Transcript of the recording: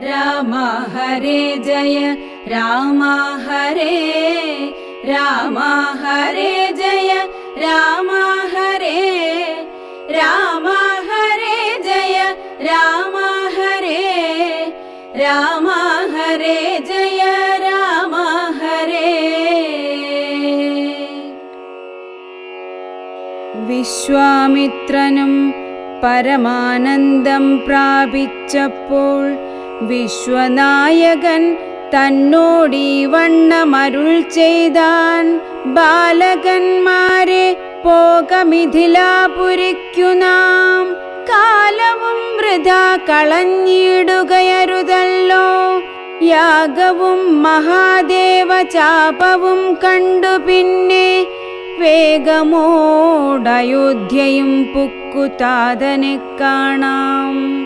രാമ ഹരേ ജയ രാമ ഹരേ രാമ ഹരേ ജയ രാമ ഹരേ രാമ ഹരേ ജയ രാമ ഹരേ രാമ ഹരേ ജയ രാമ ഹരേ. വിശ്വാമിത്രനും പരമാനന്ദം പ്രാപിച്ചപ്പോൾ വിശ്വനായകൻ തന്നോടീ വണ്ണമരുൾ ചെയ്താൻ. ബാലകന്മാരെ പോക മിഥിലാപുരിക്കു നാം, കാലവും വൃഥാ കളഞ്ഞിടുകയരുതല്ലോ. യാഗവും മഹാദേവ ചാപവും കണ്ടു പിന്നെ വേഗമോടയോധ്യയും പുക്കുതാതനെ കാണാം.